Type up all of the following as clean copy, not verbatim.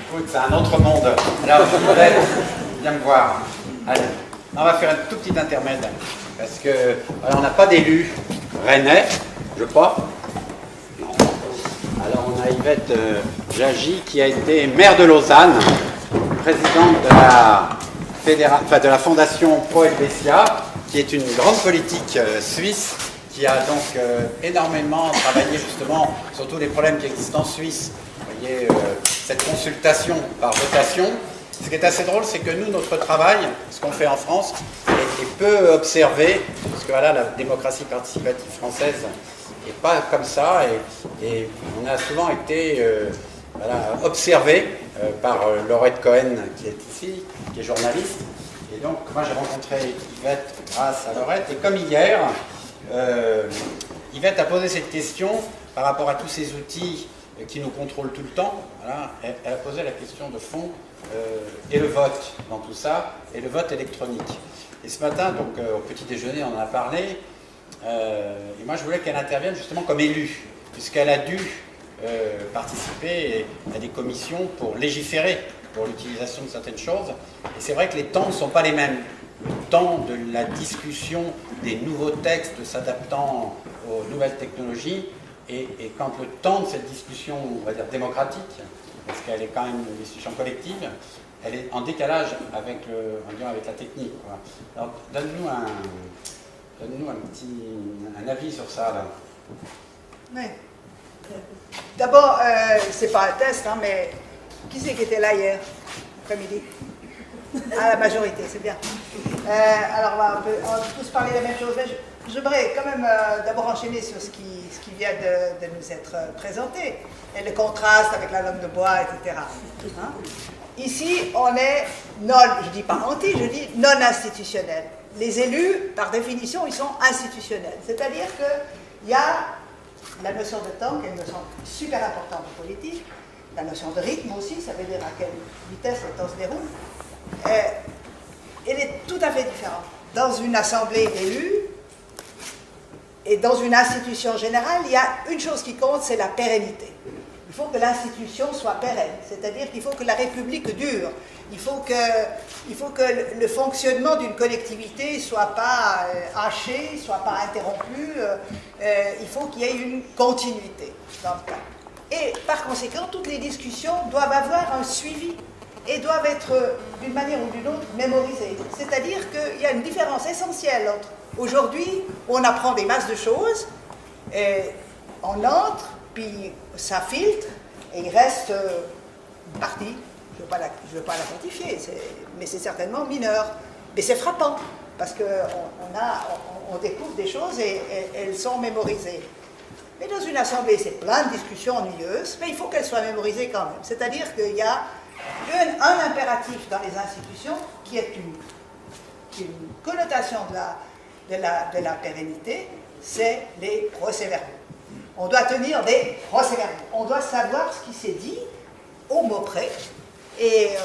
Écoute, c'est un autre monde. Alors, viens me voir. Allez, on va faire un tout petit intermède. Parce que, alors, on n'a pas d'élu rennais, je crois. Non. Alors, on a Yvette Jagy, qui a été maire de Lausanne, présidente de la fondation Pro Helvetia, qui est une grande politique suisse, qui a donc énormément travaillé justement sur tous les problèmes qui existent en Suisse. Vous voyez, cette consultation par votation. Ce qui est assez drôle, c'est que nous, notre travail, ce qu'on fait en France, est peu observé, parce que voilà, la démocratie participative française n'est pas comme ça, et on a souvent été observé par Laurette Cohen, qui est ici, qui est journaliste. Et donc, moi, j'ai rencontré Yvette grâce à Laurette, et comme hier, Yvette a posé cette question par rapport à tous ces outils qui nous contrôlent tout le temps. Voilà. Elle a posé la question de fond, et le vote dans tout ça, et le vote électronique. Et ce matin, donc, au petit déjeuner, on en a parlé, et moi je voulais qu'elle intervienne justement comme élue, puisqu'elle a dû participer à des commissions pour légiférer pour l'utilisation de certaines choses. Et c'est vrai que les temps ne sont pas les mêmes. Le temps de la discussion des nouveaux textes s'adaptant aux nouvelles technologies, et quand le temps de cette discussion, on va dire démocratique, parce qu'elle est quand même une discussion collective, elle est en décalage avec, avec la technique. Quoi. Alors, donne-nous un avis sur ça. Là. Oui. D'abord, c'est pas un test, hein, mais qui c'est qui était là hier, après-midi? Ah, la majorité, c'est bien. Alors, on peut tous parler de la même chose. J'aimerais quand même d'abord enchaîner sur ce qui vient de nous être présenté, et le contraste avec la langue de bois, etc. Hein? Ici, on est je dis pas anti, je dis non institutionnel. Les élus, par définition, ils sont institutionnels. C'est-à-dire qu'il y a la notion de temps, qui est une notion super importante en politique, la notion de rythme aussi, ça veut dire à quelle vitesse le temps se déroule. Elle est tout à fait différente. Dans une assemblée d'élus, et dans une institution générale, il y a une chose qui compte, c'est la pérennité. Il faut que l'institution soit pérenne, c'est-à-dire qu'il faut que la République dure. Il faut que le fonctionnement d'une collectivité ne soit pas haché, ne soit pas interrompu. Il faut qu'il y ait une continuité dans le cas. Et par conséquent, toutes les discussions doivent avoir un suivi et doivent être, d'une manière ou d'une autre, mémorisées. C'est-à-dire qu'il y a une différence essentielle entre aujourd'hui, on apprend des masses de choses, et on entre, puis ça filtre, et il reste une partie. Je ne veux pas la quantifier, mais c'est certainement mineur. Mais c'est frappant, parce qu'on découvre des choses et elles sont mémorisées. Mais dans une assemblée, c'est plein de discussions ennuyeuses, mais il faut qu'elles soient mémorisées quand même. C'est-à-dire qu'il y a un impératif dans les institutions qui est une connotation de la pérennité, c'est les procès-verbaux. On doit tenir des procès-verbaux. On doit savoir ce qui s'est dit au mot près. Et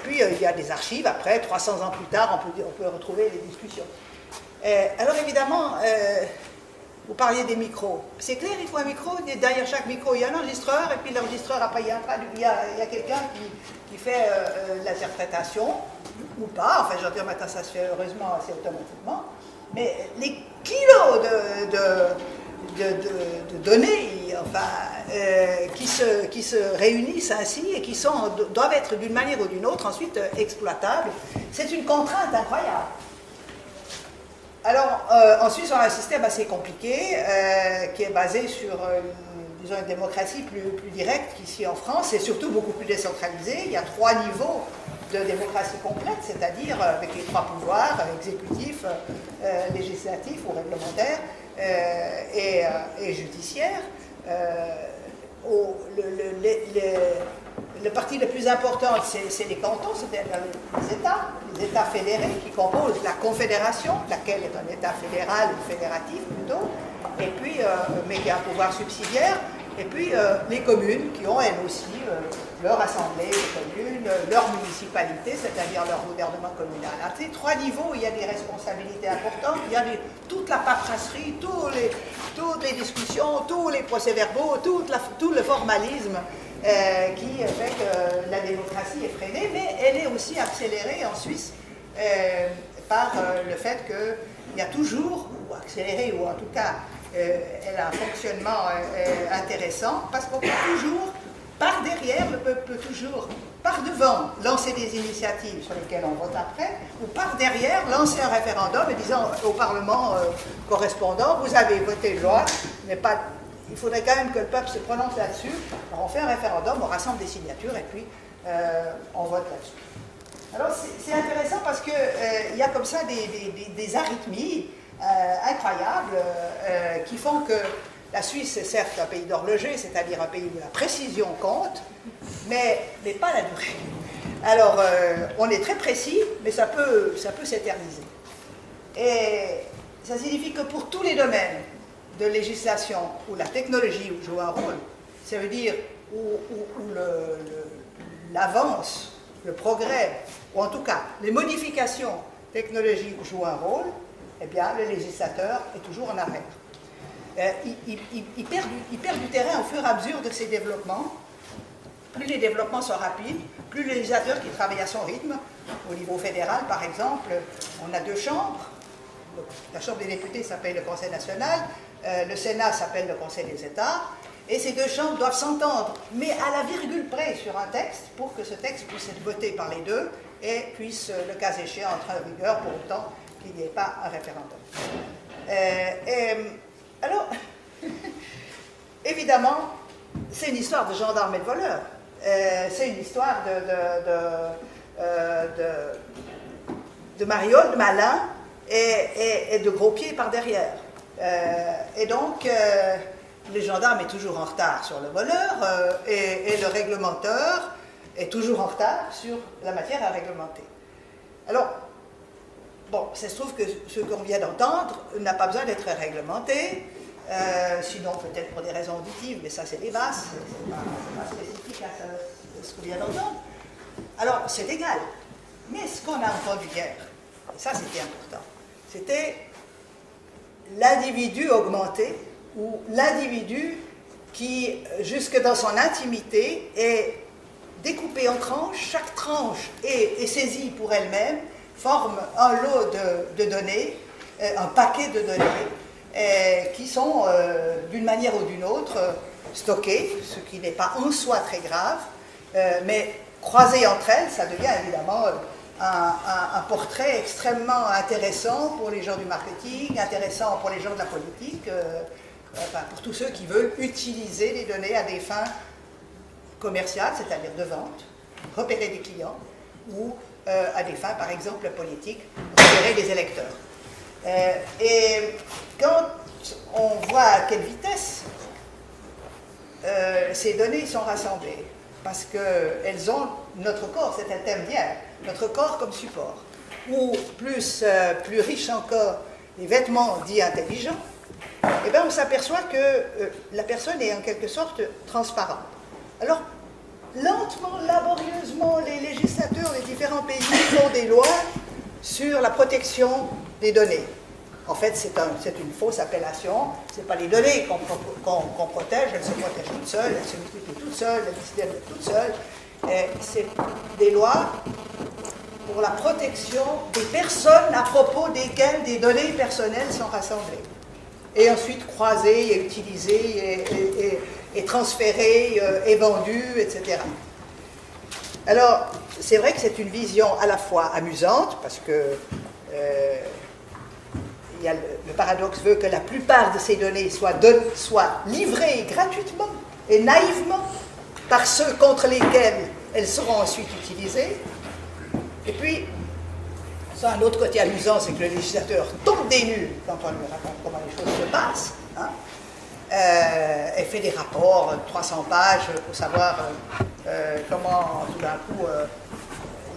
puis, il y a des archives. Après, 300 ans plus tard, on peut retrouver les discussions. Alors, évidemment, vous parliez des micros. C'est clair, il faut un micro. Derrière chaque micro, il y a un enregistreur. Et puis, l'enregistreur, après, il y a quelqu'un qui fait l'interprétation, ou pas. Enfin, je veux dire, maintenant, ça se fait heureusement assez automatiquement. Mais les kilos de données, enfin, qui se réunissent ainsi et qui doivent être d'une manière ou d'une autre ensuite exploitables, c'est une contrainte incroyable. Alors, en Suisse, on a un système assez compliqué qui est basé sur, disons, une démocratie plus directe qu'ici en France, et surtout beaucoup plus décentralisée. Il y a 3 niveaux de démocratie complète, c'est-à-dire avec les 3 pouvoirs, exécutif, législatif ou réglementaire, et judiciaire. Le parti le plus important, c'est les cantons, c'est-à-dire les États fédérés qui composent la Confédération, laquelle est un État fédéral ou fédératif plutôt, et puis, mais qui a un pouvoir subsidiaire, et puis les communes qui ont elles aussi leur assemblée de communes, leur municipalité, c'est-à-dire leur gouvernement communal. À ces 3 niveaux, il y a des responsabilités importantes, il y a toute la paperasserie, toutes les discussions, tous les procès-verbaux, tout le formalisme qui fait que la démocratie est freinée, mais elle est aussi accélérée en Suisse par le fait qu'il y a toujours, ou accélérée, ou en tout cas, elle a un fonctionnement intéressant, parce qu'on peut toujours, par derrière, le peuple peut toujours, par devant, lancer des initiatives sur lesquelles on vote après, ou par derrière, lancer un référendum et disant au Parlement correspondant, vous avez voté une loi, mais pas... Il faudrait quand même que le peuple se prononce là-dessus. Alors on fait un référendum, on rassemble des signatures et puis on vote là-dessus. Alors c'est intéressant parce qu'il y a comme ça des arythmies incroyables qui font que la Suisse est certes un pays d'horloger, c'est-à-dire un pays où la précision compte, mais pas la durée. Alors on est très précis, mais ça peut s'éterniser. Et ça signifie que pour tous les domaines de législation où la technologie joue un rôle, ça veut dire où l'avance, le progrès, ou en tout cas les modifications technologiques jouent un rôle, eh bien le législateur est toujours en arrière. Il perd du terrain au fur et à mesure de ces développements. Plus les développements sont rapides, plus le législateur qui travaille à son rythme, au niveau fédéral par exemple, on a 2 chambres. La Chambre des députés s'appelle le Conseil national, le Sénat s'appelle le Conseil des États, et ces 2 chambres doivent s'entendre, mais à la virgule près sur un texte, pour que ce texte puisse être voté par les deux, et puisse, le cas échéant, entrer en vigueur pour autant qu'il n'y ait pas un référendum. Alors, évidemment, c'est une histoire de gendarmes et de voleurs. C'est une histoire de marioles, de malins, et de gros pieds par derrière. Et donc, le gendarme est toujours en retard sur le voleur et le réglementeur est toujours en retard sur la matière à réglementer. Alors, bon, ça se trouve que ce qu'on vient d'entendre n'a pas besoin d'être réglementé, sinon peut-être pour des raisons auditives, mais ça c'est des basses, c'est pas spécifique à ce qu'on vient d'entendre. Alors, c'est égal. Mais ce qu'on a entendu hier, et ça c'était important, c'était l'individu augmenté, ou l'individu qui, jusque dans son intimité, est découpé en tranches, chaque tranche est saisie pour elle-même, forme un lot de données, un paquet de données, qui sont, d'une manière ou d'une autre, stockées, ce qui n'est pas en soi très grave, mais croisées entre elles, ça devient évidemment un portrait extrêmement intéressant pour les gens du marketing, intéressant pour les gens de la politique, enfin, pour tous ceux qui veulent utiliser les données à des fins commerciales, c'est-à-dire de vente, repérer des clients, ou à des fins, par exemple, politiques, repérer des électeurs. Et quand on voit à quelle vitesse ces données sont rassemblées, parce qu'elles ont notre corps, c'est un thème d'hier, notre corps comme support, ou plus riche encore, les vêtements dits intelligents, eh bien on s'aperçoit que la personne est en quelque sorte transparente. Alors, lentement, laborieusement, les législateurs des différents pays font des lois sur la protection des données. En fait, c'est une fausse appellation. Ce n'est pas les données qu'on protège, elles se protègent toutes seules, elles se multiplient toutes seules, elles décident toutes seules. C'est des lois pour la protection des personnes à propos desquelles des données personnelles sont rassemblées. Et ensuite croisées et utilisées et transférées et vendues, etc. Alors, c'est vrai que c'est une vision à la fois amusante, parce que le paradoxe veut que la plupart de ces données soient livrées gratuitement et naïvement par ceux contre lesquels elles seront ensuite utilisées. Et puis, ça a un autre côté amusant, c'est que le législateur tombe des nues quand on lui raconte comment les choses se passent. Hein. Elle fait des rapports, 300 pages, pour savoir comment tout d'un coup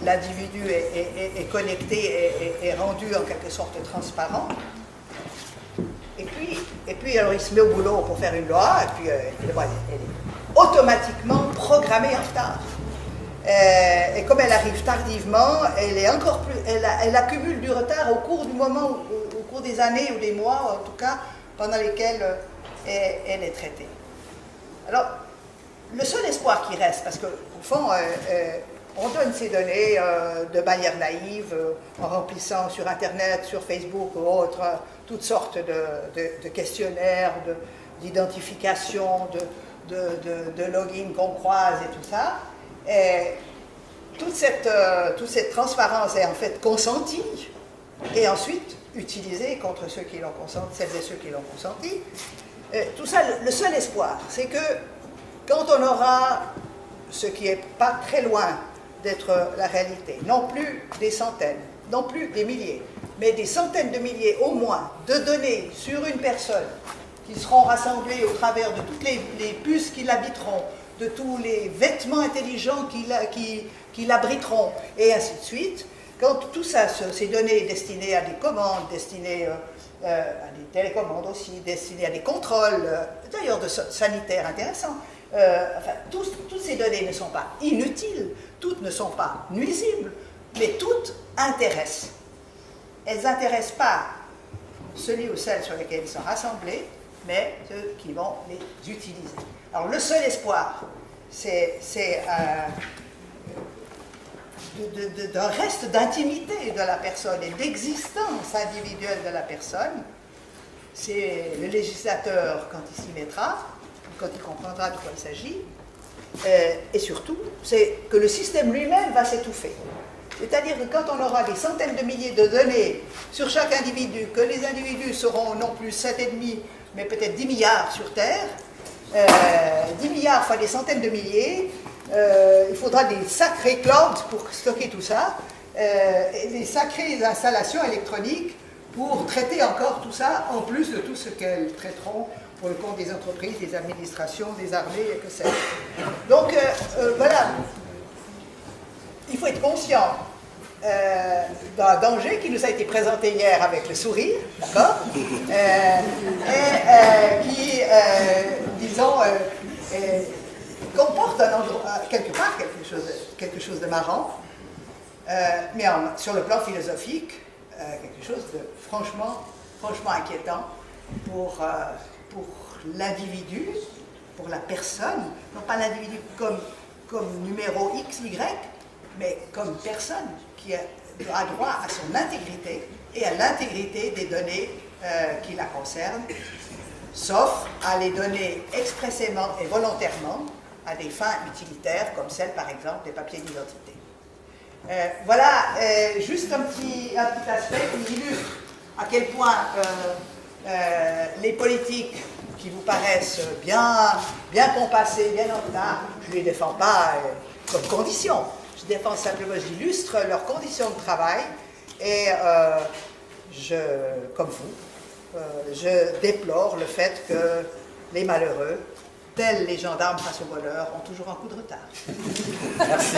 l'individu est connecté et rendu en quelque sorte transparent. Et puis alors il se met au boulot pour faire une loi, et puis elle est automatiquement programmée en retard. Et comme elle arrive tardivement, elle est encore plus, elle accumule du retard au cours du moment, au cours des années ou des mois, en tout cas, pendant lesquels elle est traitée. Alors, le seul espoir qui reste, parce qu'au fond, on donne ces données de manière naïve, en remplissant sur Internet, sur Facebook ou autres, toutes sortes de questionnaires, d'identification, de login qu'on croise et tout ça. Et toute cette transparence est en fait consentie et ensuite utilisée contre ceux qui l'ont consenti, celles et ceux qui l'ont consenti. Tout ça, le seul espoir, c'est que quand on aura ce qui n'est pas très loin d'être la réalité, non plus des centaines, non plus des milliers, mais des centaines de milliers au moins de données sur une personne qui seront rassemblées au travers de toutes les puces qui l'habiteront, de tous les vêtements intelligents qui l'abriteront, et ainsi de suite. Quand tout ça, ces données destinées à des commandes, destinées à des télécommandes aussi, destinées à des contrôles, d'ailleurs sanitaires intéressants, enfin, toutes ces données ne sont pas inutiles, toutes ne sont pas nuisibles, mais toutes intéressent. Elles n'intéressent pas celui ou celle sur lesquels ils sont rassemblés, mais ceux qui vont les utiliser. Alors le seul espoir, c'est d'un reste d'intimité de la personne et d'existence individuelle de la personne. C'est le législateur quand il s'y mettra, quand il comprendra de quoi il s'agit, et surtout, c'est que le système lui-même va s'étouffer. C'est-à-dire que quand on aura des centaines de milliers de données sur chaque individu, que les individus seront non plus 7,5, mais peut-être 10 milliards sur Terre, 10 milliards fois des centaines de milliers, il faudra des sacrés clouds pour stocker tout ça, et des sacrées installations électroniques pour traiter encore tout ça, en plus de tout ce qu'elles traiteront pour le compte des entreprises, des administrations, des armées, et que sais-je. Donc, voilà, il faut être conscient d'un danger qui nous a été présenté hier avec le sourire, d'accord, et qui, disons, comporte quelque part quelque chose de marrant, mais sur le plan philosophique, quelque chose de franchement inquiétant pour l'individu, pour la personne, non pas l'individu comme numéro X, Y, mais comme personne qui a droit à son intégrité et à l'intégrité des données qui la concernent, sauf à les donner expressément et volontairement à des fins utilitaires, comme celle, par exemple, des papiers d'identité. Voilà juste un petit aspect qui illustre à quel point les politiques qui vous paraissent bien compassées, bien en retard, je ne les défends pas comme condition. Je défends simplement, j'illustre leurs conditions de travail et comme vous, je déplore le fait que les malheureux, tels les gendarmes face aux voleurs, ont toujours un coup de retard. Merci.